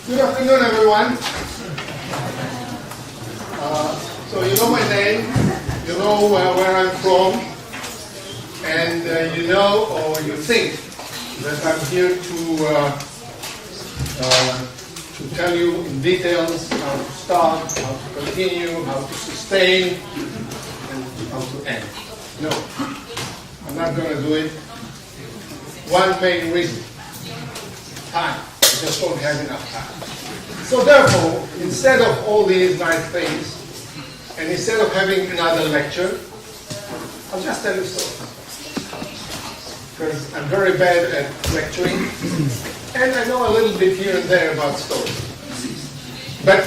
Good afternoon, everyone. So you know my name, you know where I'm from, and you know or you think that I'm here to tell you in details how to start, how to continue, how to sustain, and how to end. No, I'm not going to do it. One main reason: time. I just don't have enough time. So therefore, instead of all these nice things, and instead of having another lecture, I'll just tell you stories. Because I'm very bad at lecturing, and I know a little bit here and there about stories. But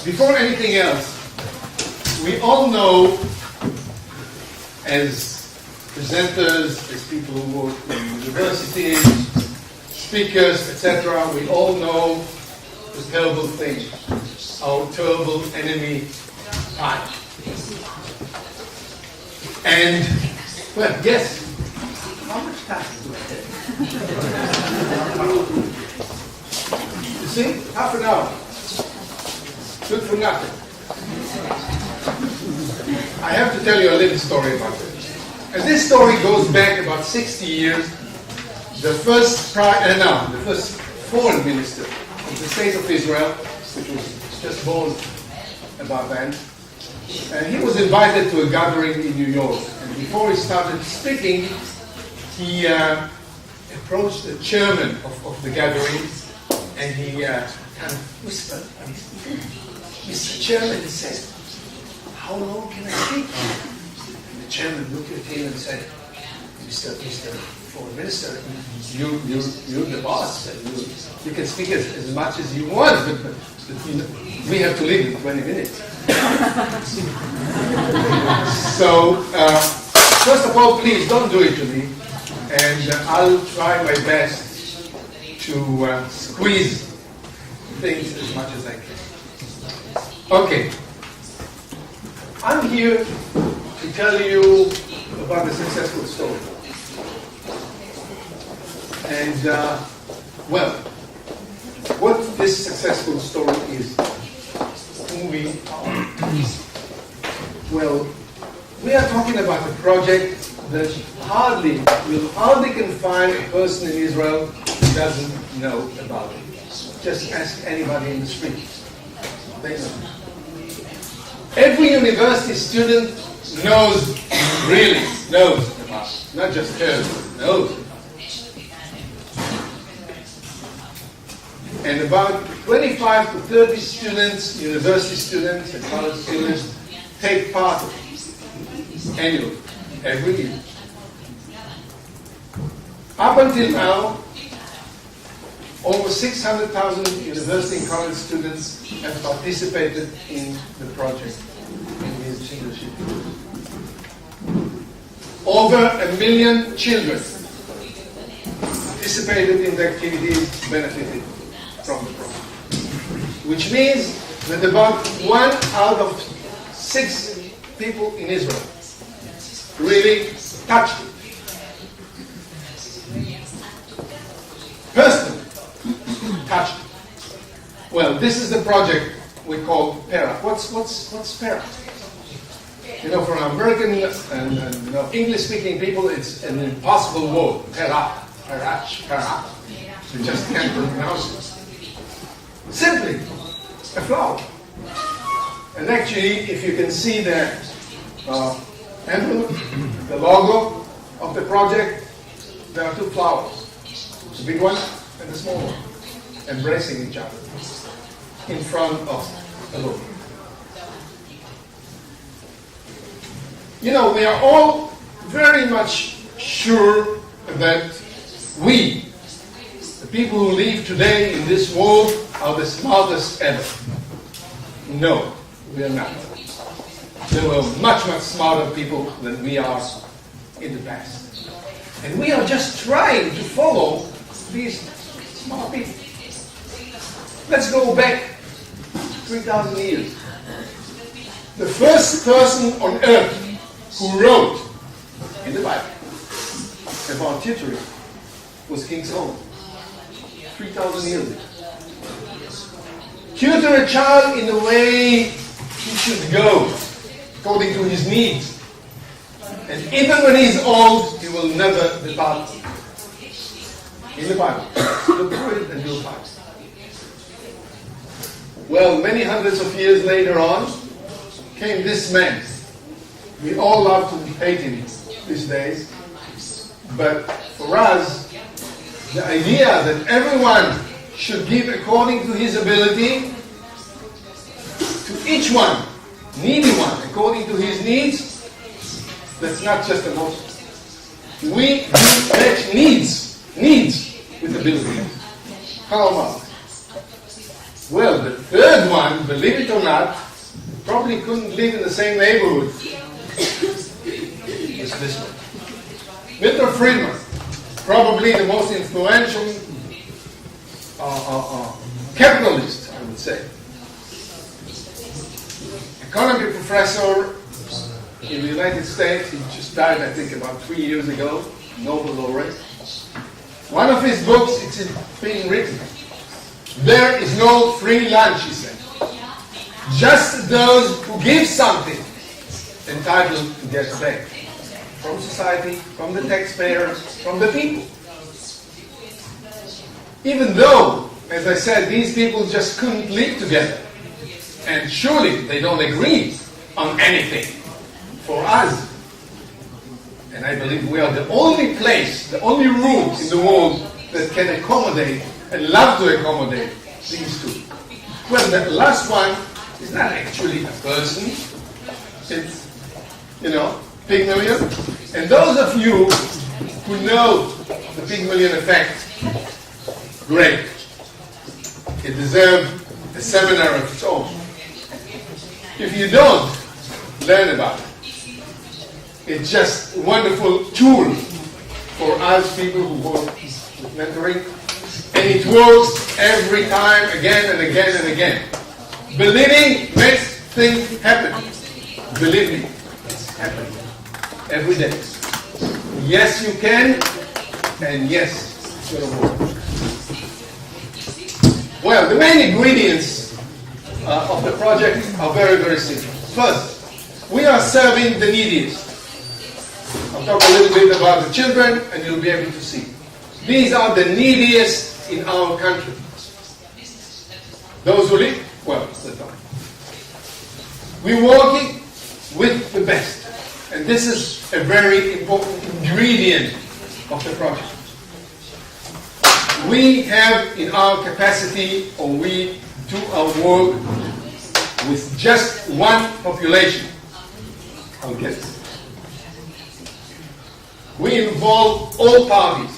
before anything else, we all know, as presenters, as people who work in universities, speakers, etc., we all know the terrible thing, our terrible enemy, time. And, well, guess, how much time do I have? You see, half an hour. Good for nothing. I have to tell you a little story about this. And this story goes back about 60 years. The first foreign minister of the state of Israel, which was just born about then, and he was invited to a gathering in New York. And before he started speaking, he approached the chairman of the gathering, and he kind of whispered, "Mr. Chairman," he said, "how long can I speak?" And the chairman looked at him and said, Mr. Foreign Minister, you're the boss. You can speak as much as you want, but we have to leave in 20 minutes. So, first of all, please don't do it to me, and I'll try my best to squeeze things as much as I can. Okay, I'm here to tell you about a successful story. And, well, what this successful story is, who we are. Well, we are talking about a project that will hardly confine a person in Israel who doesn't know about it. Just ask anybody in the street. They know. Every university student really knows about it. Not just heard, but knows. And about 25 to 30 students, university students and college students, take part annually, every year. Up until now, over 600,000 university and college students have participated in the project, in this leadership. Over 1 million children participated in the activities, benefited from the program. Which means that about 1 out of 6 people in Israel really touched it. Personally touched it. Well, this is the project we call Perach. What's Perach? You know, for American and English-speaking people, it's an impossible word. Perach. You just can't pronounce it. Simply a flower. And actually, if you can see the emblem, the logo of the project, there are 2 flowers. The big one and the small one, embracing each other in front of the logo. You know, we are all very much sure that we, the people who live today in this world, are the smartest ever. No, we are not. There were much, much smarter people than we are in the past. And we are just trying to follow these smart people. Let's go back 3,000 years. The first person on earth who wrote in the Bible about tutoring was King Solomon. 3,000 years ago. tutor a child in the way he should go, according to his needs. And even when he's old, he will never depart. In the Bible. Look through it and you'll find. Well, many hundreds of years later on, came this man. We all love to hate him these days. But for us, the idea that everyone should give according to his ability, to each one, needy one, according to his needs, that's not just a motto. We do match needs with ability. How about? Well, the third one, believe it or not, probably couldn't live in the same neighborhood as this one. Milton Friedman, probably the most influential capitalist, I would say. Economy professor in the United States. He just died, I think, about 3 years ago. Nobel laureate. One of his books, it's being written. There is no free lunch, he said. Just those who give something entitled to get back. From society, from the taxpayers, from the people. Even though, as I said, these people just couldn't live together. And surely they don't agree on anything. For us, and I believe we are the only place, the only room in the world that can accommodate and love to accommodate these two. Well, the last one is not actually a person. It's, Pygmalion. And those of you who know the Pygmalion effect, great. It deserves a seminar of its own. If you don't learn about it, it's just a wonderful tool for us people who work with mentoring. And it works every time, again and again and again. Believing makes things happen. Believe me, it's happening every day. Yes, you can, and yes, it's going to work. Well, the main ingredients of the project are very, very simple. First, we are serving the neediest. I'll talk a little bit about the children, and you'll be able to see. These are the neediest in our country. Those who live, well, that's fine. We're working with the best. And this is a very important ingredient of the project. We have in our capacity, or we do our work with just one population. I'll get it. We involve all parties.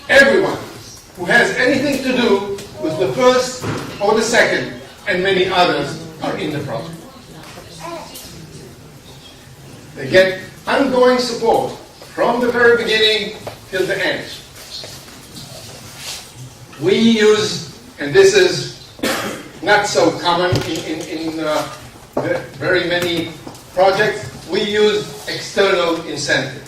Everyone who has anything to do with the first or the second, and many others are in the project. They get ongoing support from the very beginning till the end. We use, and this is not so common in very many projects, we use external incentive.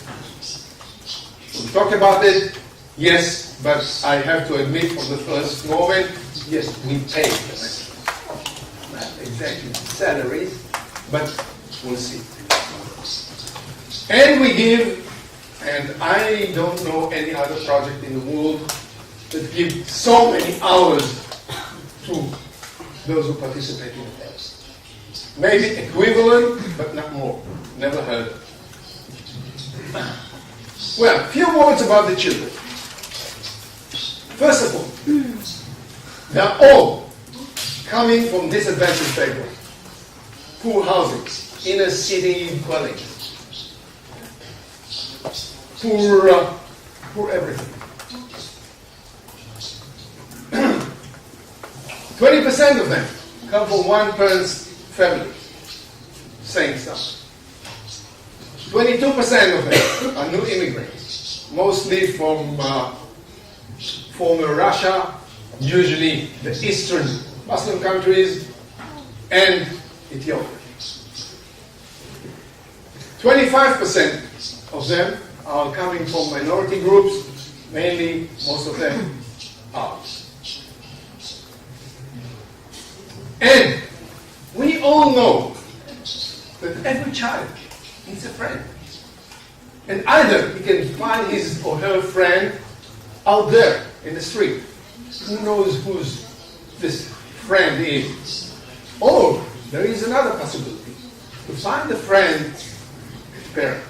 We'll talk about it, yes, but I have to admit from the first moment, yes, we pay them. Not exactly salaries, but we'll see. And we give, and I don't know any other project in the world that gives so many hours to those who participate in it. Maybe equivalent, but not more. Never heard. Well, a few words about the children. First of all, they are all coming from disadvantaged backgrounds. Poor housing, inner city dwellings. Poor everything. 20% of them come from one parent's family. Same stuff. 22% of them are new immigrants, mostly from former Russia, usually the eastern Muslim countries, and Ethiopia. 25% of them are coming from minority groups, mainly, most of them, Arabs. all know that every child needs a friend. And either he can find his or her friend out there in the street. Who knows whose this friend is? Or there is another possibility. To find a friend at Perach.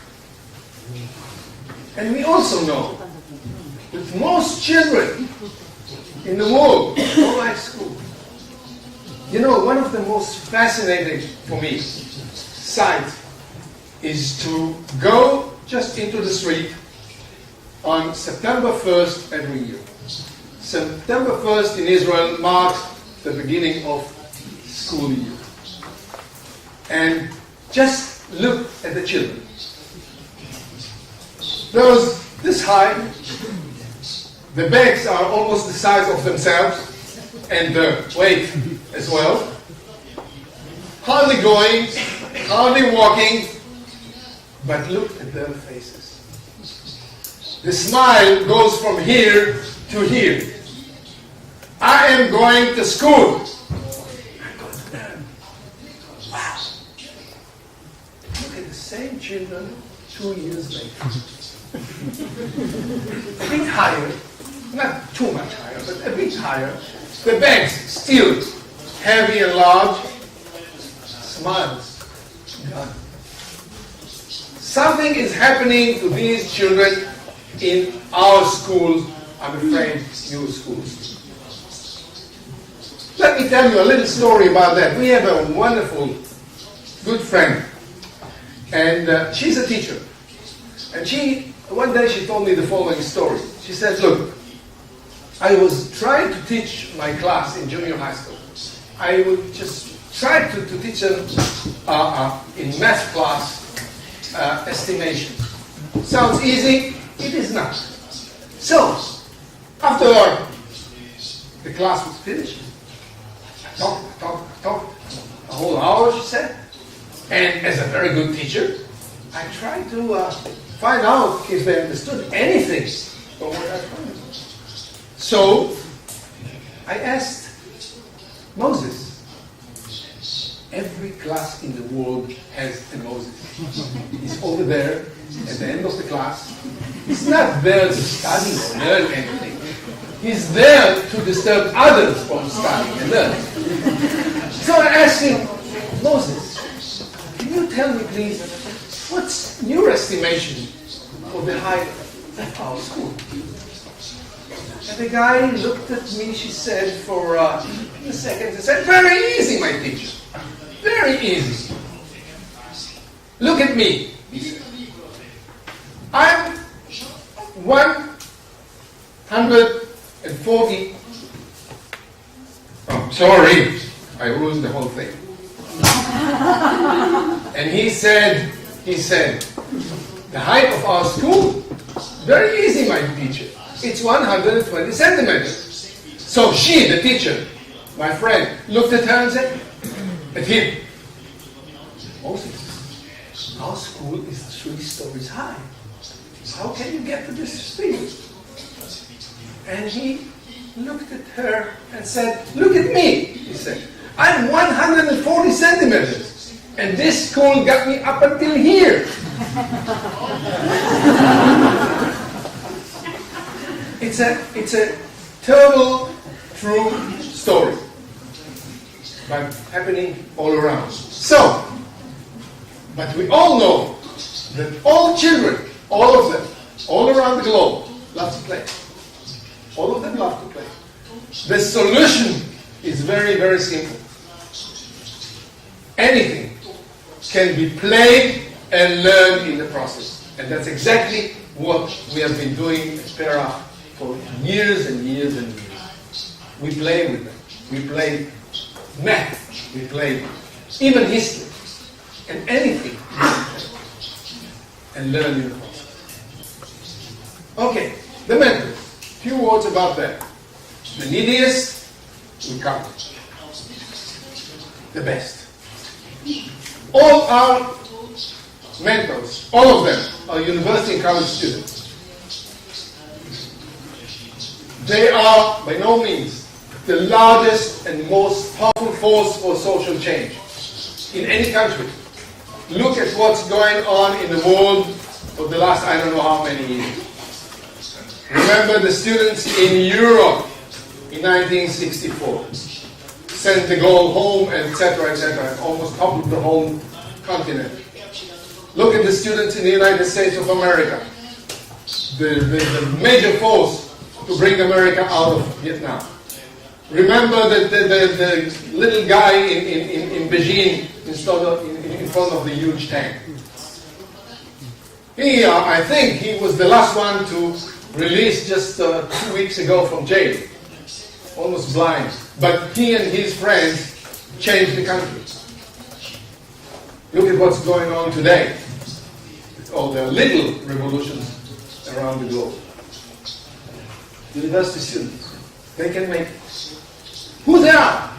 And we also know that most children in the world don't like school. You know, one of the most fascinating for me sight is to go just into the street on September 1st every year. September 1st in Israel marks the beginning of school year. And just look at the children. Those this high, the bags are almost the size of themselves, and the weight as well. Hardly going, hardly walking, but look at their faces. The smile goes from here to here. I am going to school. I'm going to learn. Wow. Look at the same children 2 years later. A bit higher, not too much higher, but a bit higher. The bags still heavy and large. Smiles gone. Something is happening to these children in our schools, I'm afraid, new schools. Let me tell you a little story about that. We have a wonderful, good friend, and she's a teacher. And one day she told me the following story. She said, look, I was trying to teach my class in junior high school. I would just try to teach them in math class estimation. Sounds easy? It is not. So, after the class was finished, I talked, a whole hour, she said. And as a very good teacher, I tried to find out if they understood anything from what I told them. So, I asked Moses. Every class in the world has a Moses. He's over there at the end of the class. He's not there to study or learn anything. He's there to disturb others from studying and learning. So I asked him, Moses, can you tell me please, what's your estimation for the height of our school? And the guy looked at me, she said, for a second, and said, very easy, my teacher. Very easy. Look at me, he said. I'm 140. Oh, sorry, I ruined the whole thing. And he said, the height of our school, very easy, my teacher. It's 120 centimeters. So she, the teacher, my friend, looked at her and said, at him, Moses, our school is 3 stories high. How can you get to this speed? And he looked at her and said, look at me, he said. I'm 140 centimeters. And this school got me up until here. It's a total true story. But happening all around. So, but we all know that all children, all of them, all around the globe, love to play. All of them love to play. The solution is very, very simple. Anything can be played and learned in the process. And that's exactly what we have been doing at Perach for years and years and years. We play with them. We play math, we play even history, and anything, and learn in the process. Okay, the mentors. Few words about that. The neediest, we count. The best. All our mentors, all of them, are university and college students. They are, by no means, the largest and most powerful force for social change. in any country. Look at what's going on in the world for the last I don't know how many years. Remember the students in Europe in 1964 sent the gold home, etc., and almost toppled the whole continent. Look at the students in the United States of America, the major force to bring America out of Vietnam. Remember the little guy in Beijing in front of the huge tank. I think he was the last one to release just 2 weeks ago from jail, almost blind. But he and his friends changed the country. Look at what's going on today. All the little revolutions around the globe. University students, they can make it. Who they are?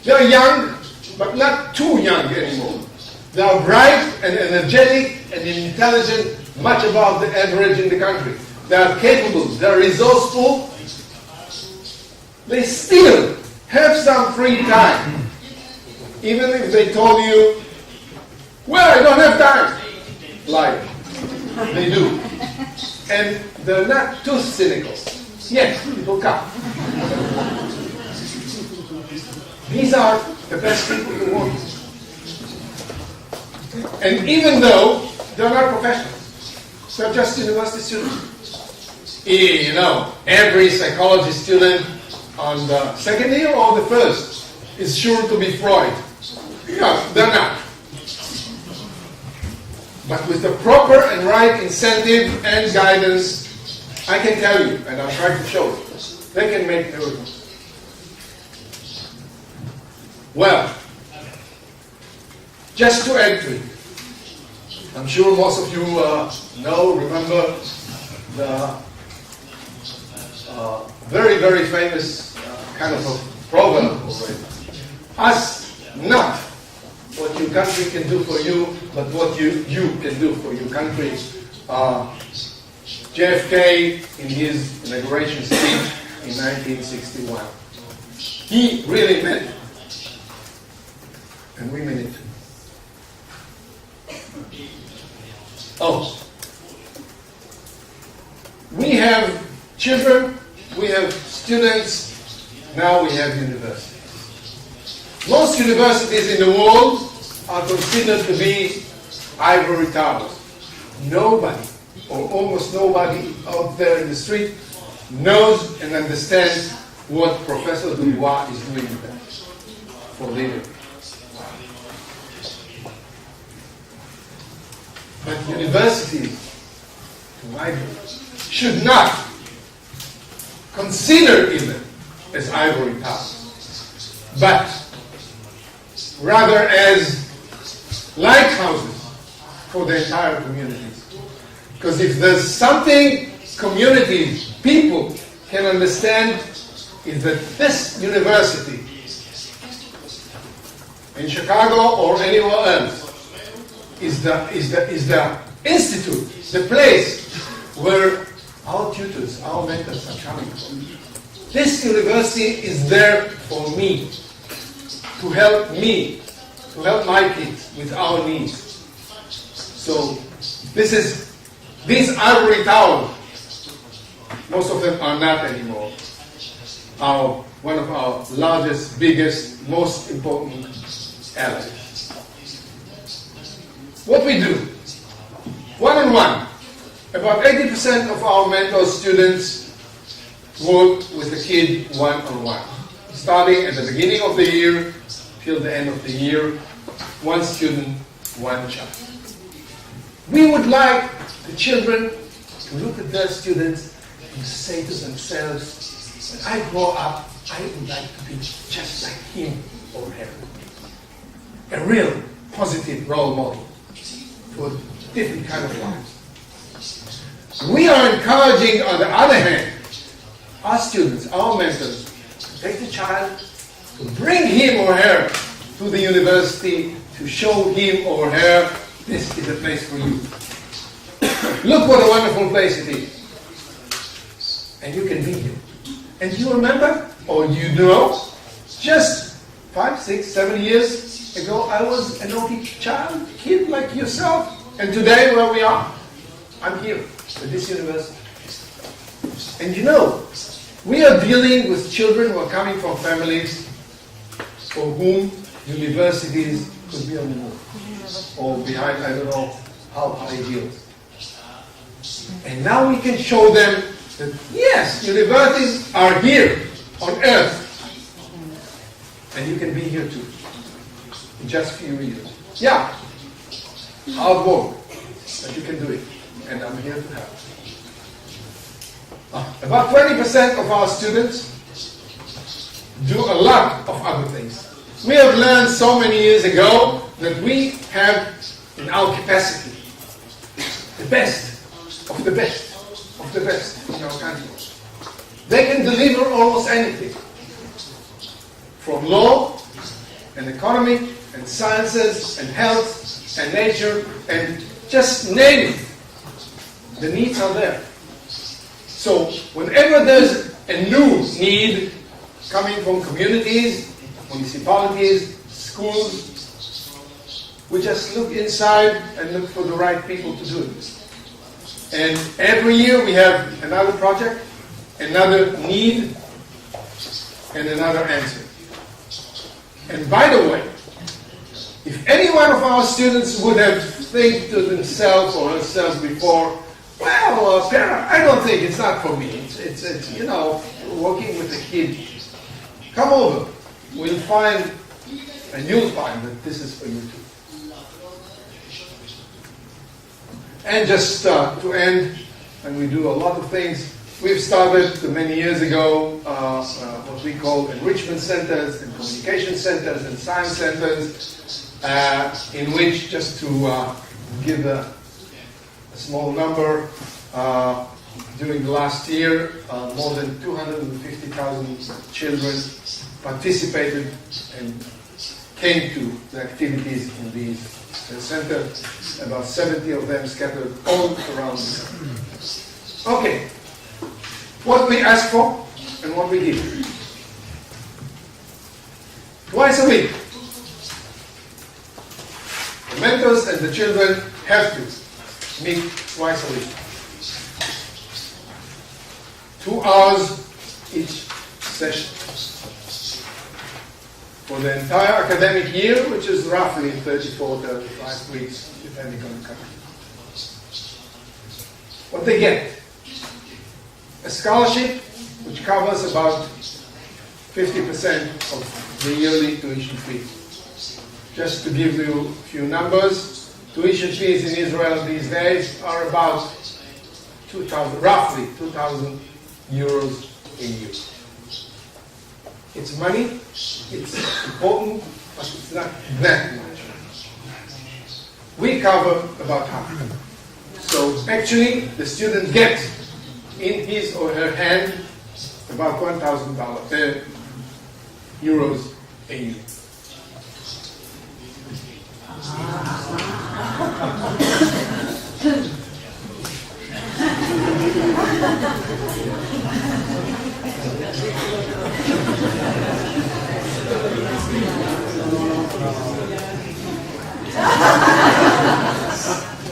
They are young, but not too young anymore. They are bright and energetic and intelligent, much above the average in the country. They are capable, they are resourceful. They still have some free time. Even if they told you, well, I don't have time. Lie. They do. And they're not too cynical. Yes, people come. These are the best people in the world. And even though they're not professionals, they're just university students. You know, every psychology student on the second year or the first is sure to be Freud. Yeah, they're not. But with the proper and right incentive and guidance, I can tell you, and I'll try to show it, they can make miracles. Well, just to add to it, I'm sure most of you remember the very, very famous kind of a proverb already. Ask not what your country can do for you, but what you can do for your country. JFK, in his inauguration speech in 1961, he really meant it. And we mean it. Oh. We have children, we have students, now we have universities. Most universities in the world are considered to be ivory towers. Nobody, or almost nobody out there in the street knows and understands what Professor Dubois is doing there for living. But universities, to my view, should not consider even as ivory towers, but rather as lighthouses for the entire communities. Because if there's something communities, people can understand, is that this university in Chicago or anywhere else is the institute, the place where our tutors, our mentors are coming from. This university is there for me, to help me, to help my kids with our needs. So these ivory towers, most of them are not anymore, are one of our largest, biggest, most important allies. What we do, one-on-one, about 80% of our mentor students work with the kid one-on-one. Starting at the beginning of the year till the end of the year, one student, one child. We would like the children to look at their students and say to themselves, when I grow up, I would like to be just like him or her. A real positive role model for different kind of lives. We are encouraging, on the other hand, our students, our mentors, to take the child, to bring him or her to the university, to show him or her, this is a place for you. Look what a wonderful place it is. And you can be here. And you remember, or you know, just 5, 6, 7 years ago, I was a naughty kid like yourself. And today, where we are, I'm here at this university. And you know, we are dealing with children who are coming from families for whom universities could be on the move. Or behind, I don't know how high heels. And now we can show them that, yes, universities are here on earth. And you can be here too. In just a few years. Yeah. Hard work. But you can do it. And I'm here to help. About 20% of our students do a lot of other things. We have learned so many years ago that we have in our capacity the best of the best of the best in our country. They can deliver almost anything. From law and economy and sciences and health and nature and just name it. The needs are there. So whenever there's a new need coming from communities, municipalities, schools, we just look inside and look for the right people to do it. And every year we have another project, another need, and another answer. And by the way, if any one of our students would have think to themselves or herself before, well, Perach, I don't think it's not for me. It's you know, working with a kid. Come over. We'll find, and you'll find that this is for you too. And just to end, and we do a lot of things. We've started many years ago what we call enrichment centers and communication centers and science centers, in which, just to give a small number, during the last year, more than 250,000 children participated and came to the activities in these centers. About 70 of them scattered all around the country. Okay, what we ask for and what we give. Twice a week, the mentors and the children have to meet twice a week. 2 hours each session. For the entire academic year, which is roughly 34, 35 weeks, depending on the country. What they get? A scholarship, which covers about 50% of the yearly tuition fee. Just to give you a few numbers, tuition fees in Israel these days are about 2,000, roughly 2,000 euros a year. It's money, it's important, but it's not that much. We cover about half. So actually, the student gets in his or her hand about $1,000 euros a year.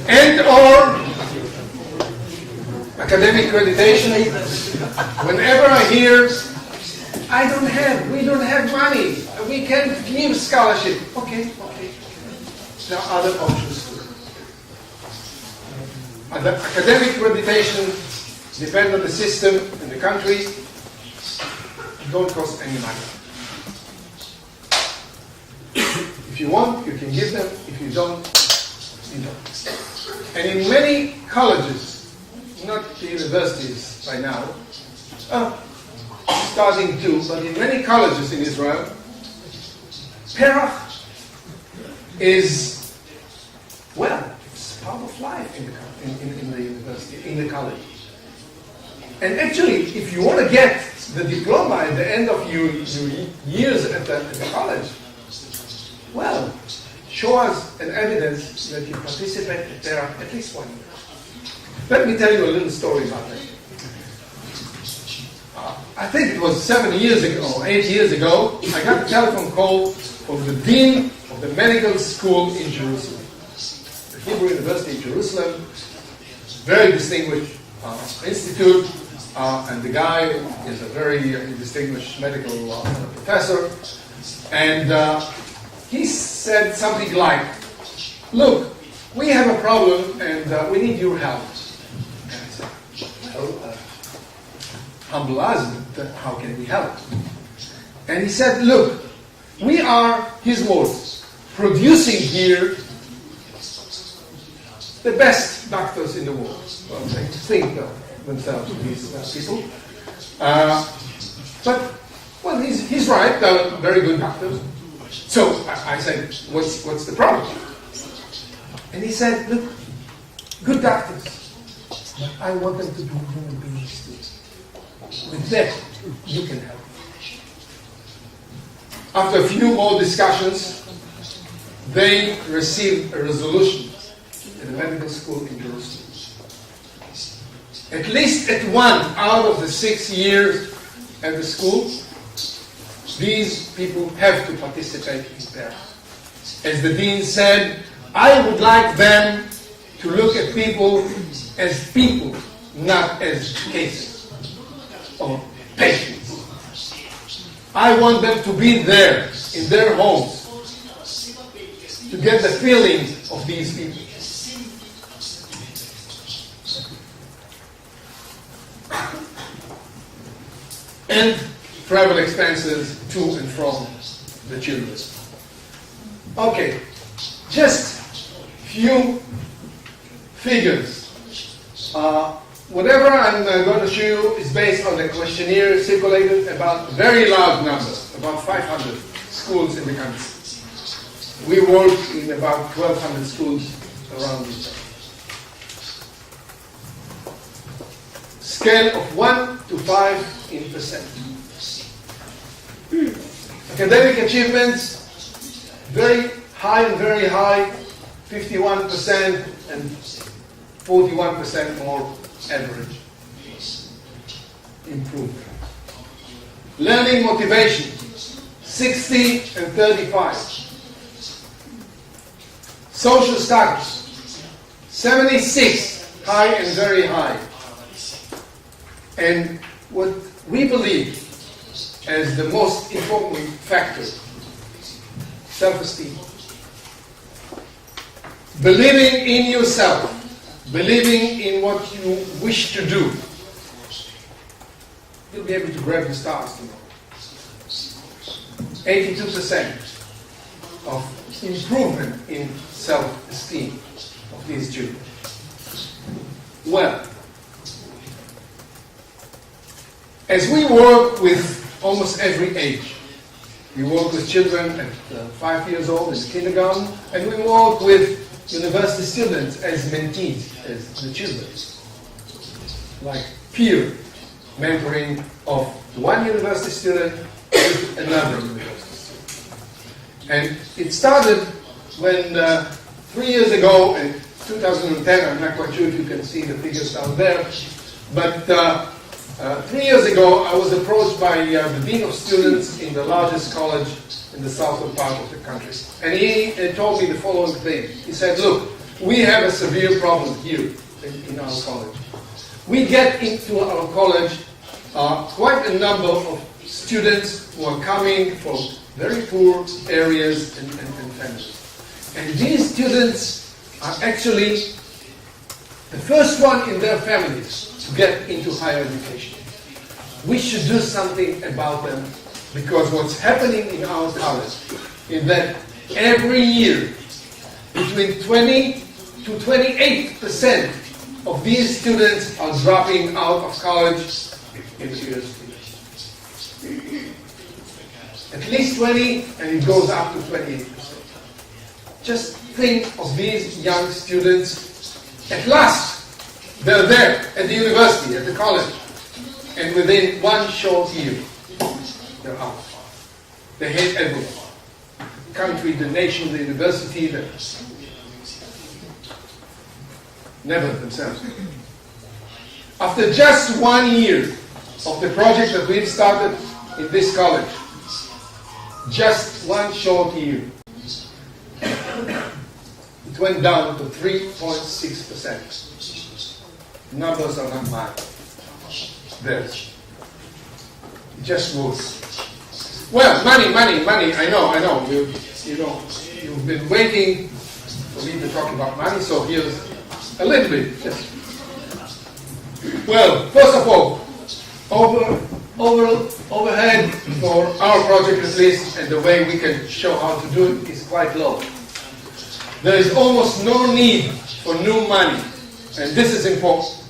And or academic accreditation. Whenever I hear, we don't have money, we can't give scholarship. Okay. There are other options too. The academic accreditation depends on the system in the country. Don't cost any money. If you want, you can give them. If you don't, you don't. And in many colleges, not the universities by now, starting to, but in many colleges in Israel, Perach is, well, it's part of life in the university, in the college. And actually, if you want to get the diploma at the end of your years at the college, well, show us an evidence that you participated there at least 1 year. Let me tell you a little story about that. I think it was 7 years ago, or 8 years ago, I got a telephone call from the dean of of the medical school in Jerusalem. The Hebrew University in Jerusalem, very distinguished institute, and the guy is a very distinguished medical professor. And he said something like, look, we have a problem and we need your help. And I said, well, humble us, but how can we help? And he said, look, we are, his words, producing here the best doctors in the world. Well, they think of themselves, these people. But, well, he's right, they're very good doctors. So I said, what's the problem? And he said, look, good doctors, but I want them to be human beings too. With that, you can help. After a few more discussions, they received a resolution in the medical school in Jerusalem. At least at 1 out of the 6 years at the school, these people have to participate in prayer. As the dean said, I would like them to look at people as people, not as cases or patients. I want them to be there in their homes to get the feeling of these people. And travel expenses to and from the children. Okay, just few figures. Whatever I'm going to show you is based on the questionnaire circulated about very large numbers, about 500 schools in the country. We work in about 1,200 schools around the country. Scale of 1 to 5 in percent. Academic achievements, very high and very high, 51% and 41% more average. Improvement. Learning motivation, 60 and 35. Social status, 76, high and very high. And what we believe as the most important factor, self-esteem. Believing in yourself, believing in what you wish to do, you'll be able to grab the stars tomorrow. 82% of improvement in self-esteem of these children. Well, as we work with almost every age, we work with children at 5 years old in kindergarten, and we work with university students as mentees, as the children, like peer mentoring of one university student with another university student. And it started when 3 years ago, in 2010, I'm not quite sure if you can see the figures down there, but 3 years ago I was approached by the dean of students in the largest college in the southern part of the country. And he told me the following thing. He said, look, we have a severe problem here in our college. We get into our college quite a number of students who are coming from very poor areas and families. And these students are actually the first one in their families to get into higher education. We should do something about them, because what's happening in our college is that every year between 20 to 28% of these students are dropping out of college in the university. At least 20, and it goes up to 28%. Just think of these young students. At last, they're there at the university, at the college, and within one short year, they're out. They hate everyone. The country, the nation, the university, never themselves. After just 1 year of the project that we've started in this college, just one short year, it went down to 3.6%. Numbers are not mine. Theirs. It just goes. Well, money. I know. You've been waiting for me to talk about money, so here's a little bit. Just. Well, first of all, overhead for our project at least, and the way we can show how to do it is quite low. There is almost no need for new money, and this is important.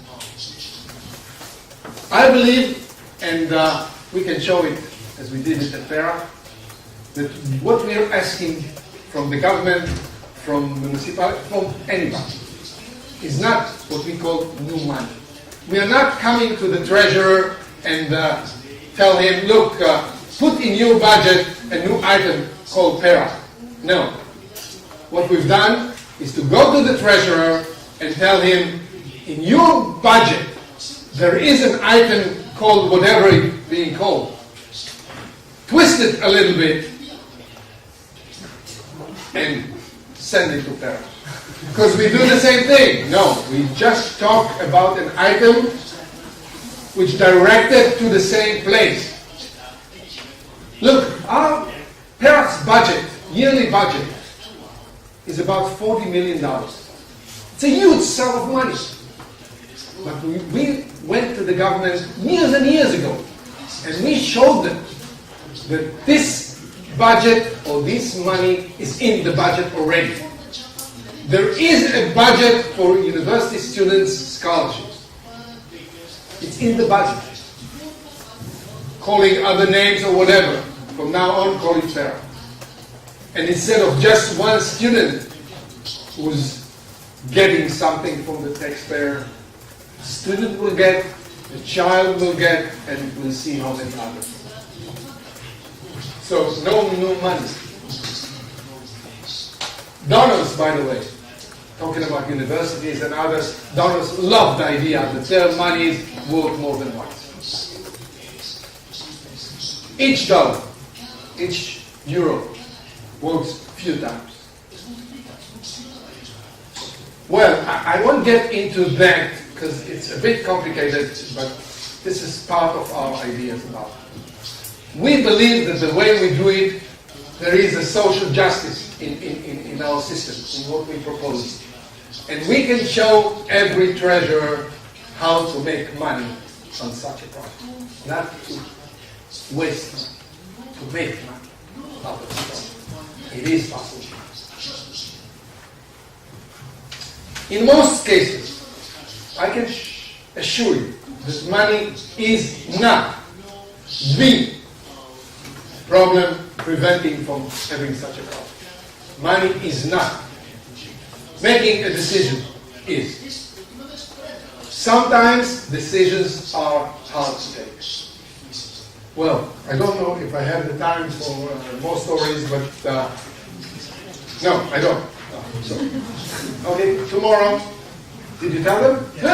I believe, and we can show it as we did it at Perach, that what we are asking from the government, from municipality, from anybody, is not what we call new money. We are not coming to the treasurer and tell him, look, put in your budget a new item called Perach. No. What we've done is to go to the treasurer and tell him, in your budget, there is an item called whatever it's being called. Twist it a little bit and send it to Perach. Because we do the same thing. No, we just talk about an item which directed to the same place. Look, our Perach's budget, yearly budget, is about $40 million. It's a huge sum of money. But we went to the government years and years ago, and we showed them that this budget or this money is in the budget already. There is a budget for university students' scholarships. It's in the budget. Calling other names or whatever, from now on call it Perach. And instead of just one student who's getting something from the taxpayer, the student will get, the child will get, and we'll see how many others. So no new money. Donors, by the way, talking about universities and others, donors love the idea that their money is worth more than once. Each dollar, each euro works a few times. Well, I won't get into that because it's a bit complicated, but this is part of our ideas about it. We believe that the way we do it, there is a social justice in our system, in what we propose. And we can show every treasurer how to make money on such a project. Not to waste money, to make money out of it. It is possible. In most cases, I can assure you that money is not the problem preventing from having such a problem. Money is not. Making a decision is. Sometimes decisions are hard to take. Well, I don't know if I have the time for more stories, but no, I don't. Sorry. Okay, tomorrow. Did you tell them? No,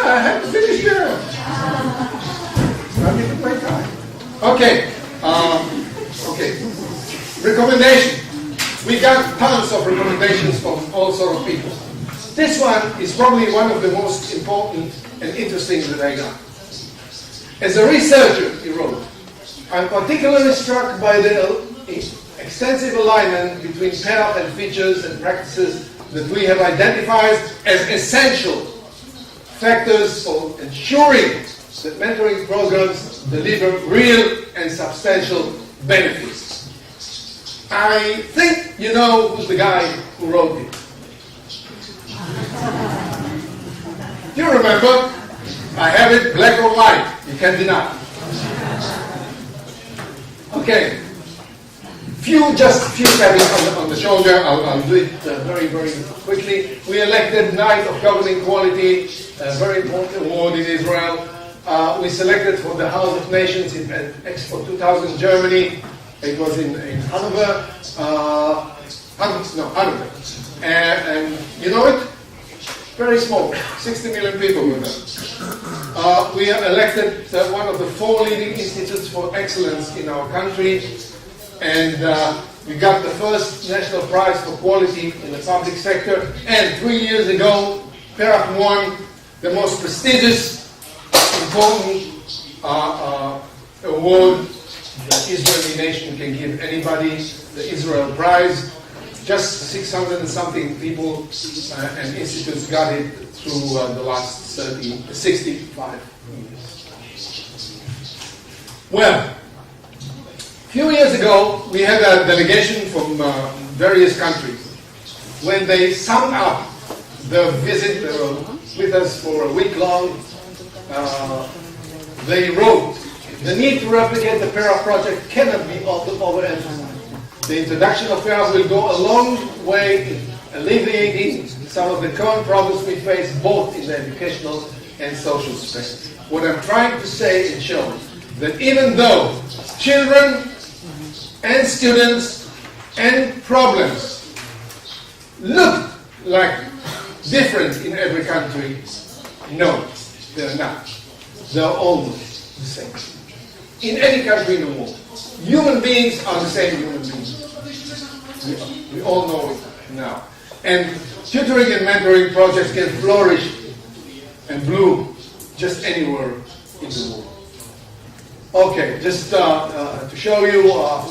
I have to finish here. Not even my time. Okay. Recommendation. We got tons of recommendations from all sorts of people. This one is probably one of the most important and interesting that I got. As a researcher, he wrote, I'm particularly struck by the extensive alignment between Perach and features and practices that we have identified as essential factors for ensuring that mentoring programs deliver real and substantial benefits. I think you know who's the guy who wrote it. You remember? I have it black or white. You can't deny. Okay. Just few tappings on the shoulder. I'll do it very, very quickly. We elected Knight of Governing Quality, a very important award in Israel. We selected for the House of Nations in Expo 2000 Germany. It was in Hanover. Hanover. And you know it? Very small. 60 million people were there. We are elected one of the 4 leading institutes for excellence in our country. And we got the first national prize for quality in the public sector, and 3 years ago, Perach won the most prestigious, important award the Israeli nation can give anybody, the Israel Prize. Just 600 and something people and institutes got it through the last 65 years. Well, a few years ago, we had a delegation from various countries. When they summed up their visit, they were with us for a week long, they wrote, the need to replicate the Perach project cannot be overemphasized. The introduction of Perach will go a long way in alleviating some of the current problems we face both in the educational and social space. What I'm trying to say and show that even though children and students and problems look like different in every country, no, they're not. They're almost the same. In any country in the world, human beings are the same human beings. We all know it now. And tutoring and mentoring projects can flourish and bloom just anywhere in the world. Okay, just to show you,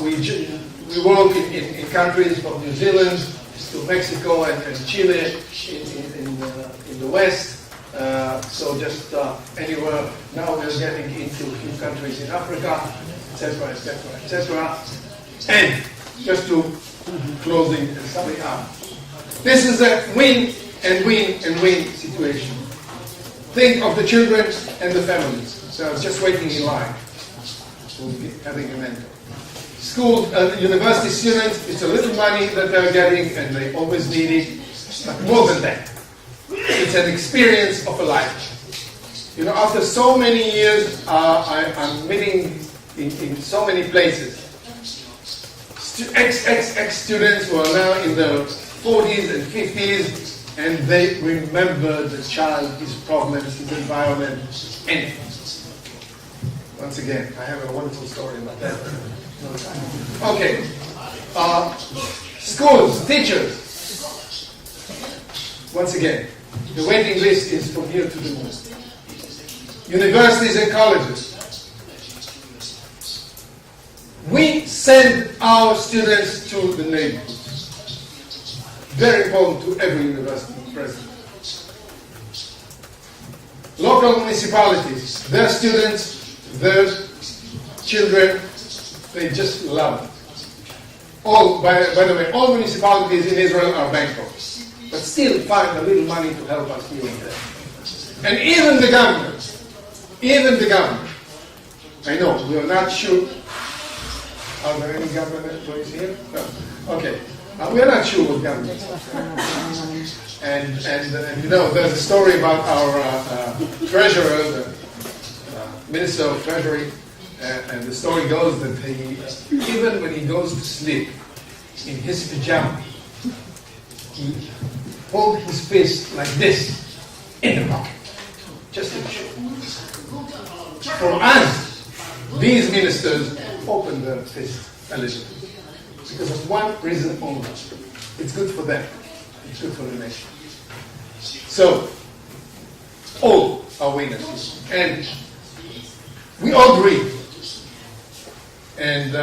we work in countries from New Zealand to Mexico and Chile in the West. So just anywhere. Now we're getting into a few countries in Africa, etc., etc., etc. And just to closing and summing up, this is a win and win and win situation. Think of the children and the families. So just waiting in line for having a mentor. School, university students, it's a little money that they're getting and they always need it. But more than that, it's an experience of a life. You know, after so many years, I'm meeting in so many places. Ex-students who are now in their 40s and 50s, and they remember the child, his problems, his environment, anything. Once again, I have a wonderful story about that. Okay. Schools, teachers. Once again, the waiting list is from here to the moon. Universities and colleges. We send our students to the neighborhoods. Very important to every university president. Local municipalities, their students, their children, they just love it. By the way, all municipalities in Israel are bankrupt, but still find a little money to help us here and there. And even the government, I know, we are not sure. Are there any government employees here? No. Okay. We are not sure what government is. And you know, there's a story about our treasurer, the Minister of Treasury, and the story goes that he, even when he goes to sleep in his pajama, he holds his fist like this in the pocket, just to be sure. For us, these ministers open their fist a little bit because of one reason only. It's good for them. It's good for the nation. So, all are winners. And we all agree. And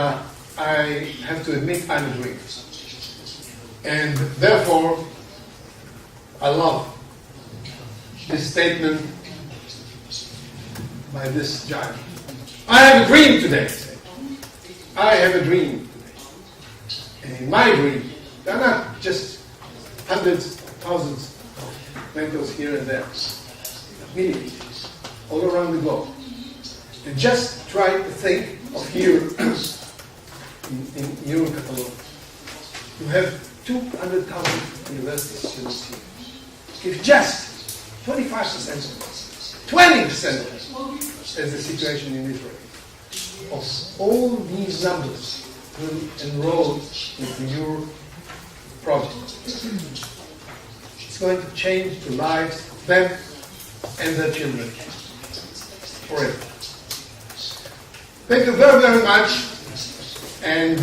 I have to admit I'm agreeing. And therefore, I love this statement by this giant. I have a dream today. I have a dream today. And in my dream, there are not just hundreds, thousands of mentors here and there, millions all around the globe. And just try to think of here in your catalog. You have 200,000 university students here. If just 25% of us, 20% of us, as the situation in Israel, of all these numbers will enroll into your project. It's going to change the lives of them and their children forever. Thank you very, very much. And